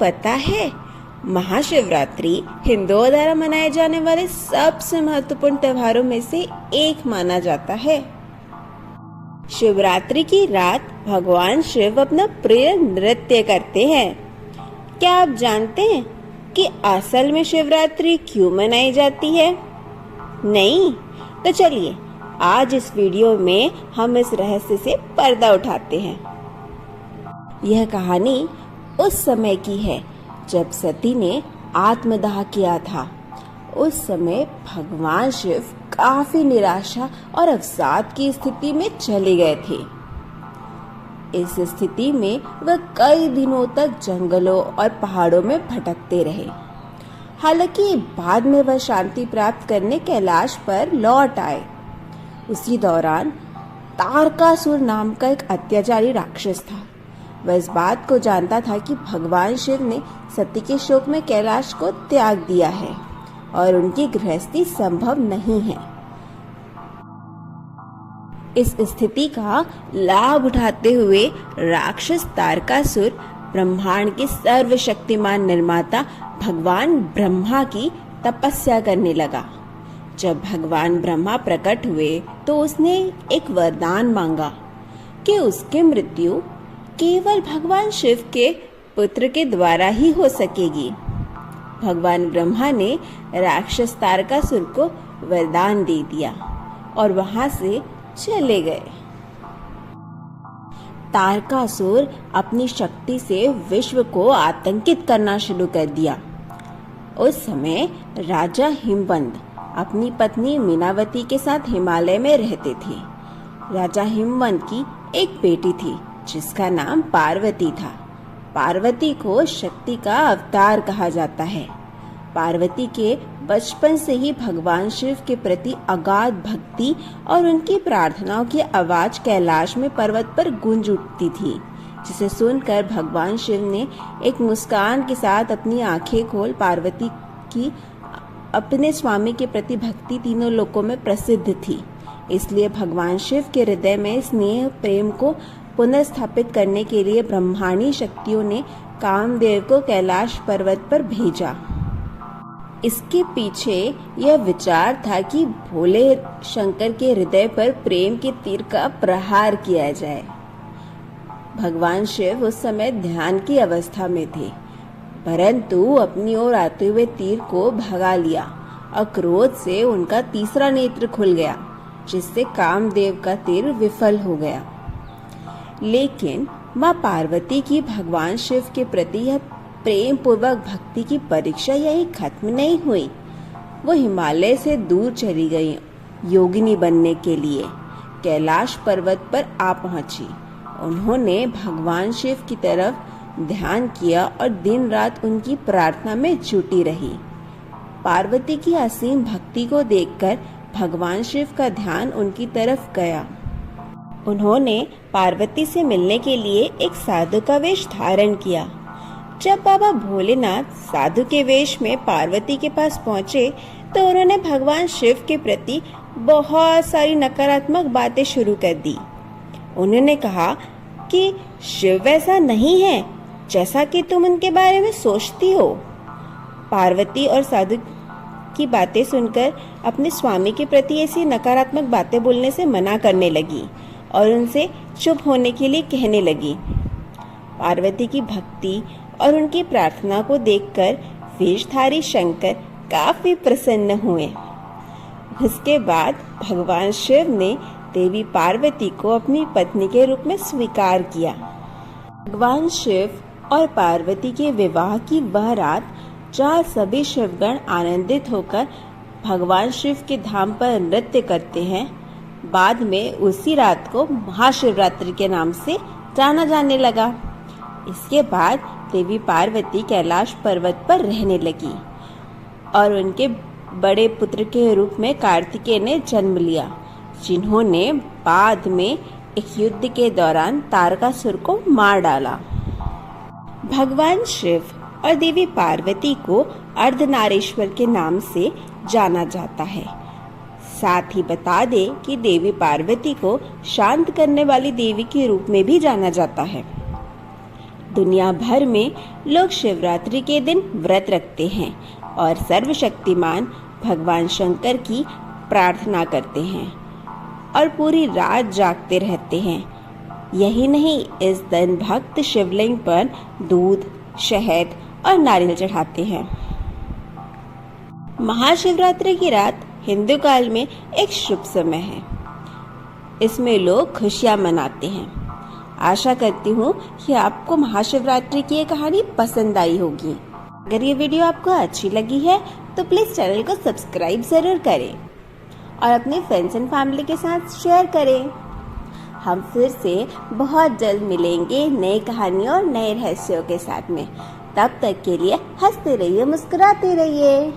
पता है, महाशिवरात्रि हिंदुओं द्वारा मनाए जाने वाले सबसे महत्वपूर्ण त्योहारों में से एक माना जाता है। शिवरात्रि की रात भगवान शिव अपना प्रिय नृत्य करते हैं। क्या आप जानते हैं कि असल में शिवरात्रि क्यों मनाई जाती है? नहीं? तो चलिए आज इस वीडियो में हम इस रहस्य से पर्दा उठाते हैं। यह कहानी उस समय की है जब सती ने आत्मदाह किया था। उस समय भगवान शिव काफी निराशा और अवसाद की स्थिति में चले गए थे। इस स्थिति में वह कई दिनों तक जंगलों और पहाड़ों में भटकते रहे। हालांकि बाद में वह शांति प्राप्त करने कैलाश पर लौट आए। उसी दौरान तारकासुर नाम का एक अत्याचारी राक्षस था। वह इस बात को जानता था कि भगवान शिव ने सती के शोक में कैलाश को त्याग दिया है और उनकी गृहस्थी संभव नहीं है। इस स्थिति का लाभ उठाते हुए राक्षस तारकासुर ब्रह्मांड के सर्वशक्तिमान निर्माता भगवान ब्रह्मा की तपस्या करने लगा। जब भगवान ब्रह्मा प्रकट हुए तो उसने एक वरदान मांगा कि उसकी मृत्यु केवल भगवान शिव के पुत्र के द्वारा ही हो सकेगी। भगवान ब्रह्मा ने राक्षस तारकासुर को वरदान दे दिया और वहां से चले गए। तारकासुर अपनी शक्ति से विश्व को आतंकित करना शुरू कर दिया। उस समय राजा हिमवंत अपनी पत्नी मीनावती के साथ हिमालय में रहते थे। राजा हिमवंत की एक बेटी थी जिसका नाम पार्वती था। पार्वती को शक्ति का अवतार कहा जाता है। पार्वती के बचपन से ही भगवान शिव के प्रति अगाध भक्ति और उनकी प्रार्थनाओं की आवाज कैलाश में पर्वत पर गूंज उठती थी, जिसे सुनकर भगवान शिव ने एक मुस्कान के साथ अपनी आंखें खोल पार्वती की अपने स्वामी के प्रति भक्ति तीनों लोकों में प्रसिद्ध थी। इसलिए भगवान शिव के हृदय में स्नेह प्रेम को पुनर्स्थापित करने के लिए ब्रह्मांडी शक्तियों ने कामदेव को कैलाश पर्वत पर भेजा। इसके पीछे यह विचार था कि भोले शंकर के हृदय पर प्रेम के तीर का प्रहार किया जाए। भगवान शिव उस समय ध्यान की अवस्था में थे, परंतु अपनी ओर आते हुए तीर को भगा लिया और क्रोध से उनका तीसरा नेत्र खुल गया, जिससे कामदेव का तीर विफल हो गया। लेकिन माँ पार्वती की भगवान शिव के प्रति यह प्रेम पूर्वक भक्ति की परीक्षा यही खत्म नहीं हुई। वो हिमालय से दूर चली गई योगिनी बनने के लिए कैलाश पर्वत पर आ पहुंची। उन्होंने भगवान शिव की तरफ ध्यान किया और दिन रात उनकी प्रार्थना में जुटी रही। पार्वती की असीम भक्ति को देखकर भगवान शिव का ध्यान उनकी तरफ गया। उन्होंने पार्वती से मिलने के लिए एक साधु का वेश धारण किया। जब बाबा भोलेनाथ साधु के वेश में पार्वती के पास पहुंचे तो उन्होंने भगवान शिव के प्रति बहुत सारी नकारात्मक बातें शुरू कर दी। उन्होंने कहा कि शिव वैसा नहीं है जैसा कि तुम उनके बारे में सोचती हो। पार्वती और साधु की बातें सुनकर अपने स्वामी के प्रति ऐसी नकारात्मक बातें बोलने से मना करने लगी और उनसे चुप होने के लिए कहने लगी। पार्वती की भक्ति और उनकी प्रार्थना को देखकर वेशधारी शंकर काफी प्रसन्न हुए। उसके बाद भगवान शिव ने देवी पार्वती को अपनी पत्नी के रूप में स्वीकार किया। भगवान शिव और पार्वती के विवाह की वह रात जहाँ सभी शिवगण आनंदित होकर भगवान शिव के धाम पर नृत्य करते हैं, बाद में उसी रात को महाशिवरात्रि के नाम से जाना जाने लगा। इसके बाद देवी पार्वती कैलाश पर्वत पर रहने लगी और उनके बड़े पुत्र के रूप में कार्तिकेय ने जन्म लिया, जिन्होंने बाद में एक युद्ध के दौरान तारकासुर को मार डाला। भगवान शिव और देवी पार्वती को अर्धनारीश्वर के नाम से जाना जाता है। साथ ही बता दे कि देवी पार्वती को शांत करने वाली देवी के रूप में भी जाना जाता है। दुनिया भर में लोग शिवरात्रि के दिन व्रत रखते हैं और सर्वशक्तिमान भगवान शंकर की प्रार्थना करते हैं और पूरी रात जागते रहते हैं। यही नहीं, इस दिन भक्त शिवलिंग पर दूध, शहद और नारियल चढ़ाते हैं। महाशिवरात्रि की रात हिंदू काल में एक शुभ समय है। इसमें लोग खुशियां मनाते हैं। आशा करती हूँ कि आपको महाशिवरात्रि की ये कहानी पसंद आई होगी। अगर ये वीडियो आपको अच्छी लगी है तो प्लीज चैनल को सब्सक्राइब जरूर करें और अपने फ्रेंड्स एंड फैमिली के साथ शेयर करें। हम फिर से बहुत जल्द मिलेंगे नई कहानियों और नए रहस्यों के साथ में। तब तक के लिए हंसते रहिए, मुस्कुराते रहिए।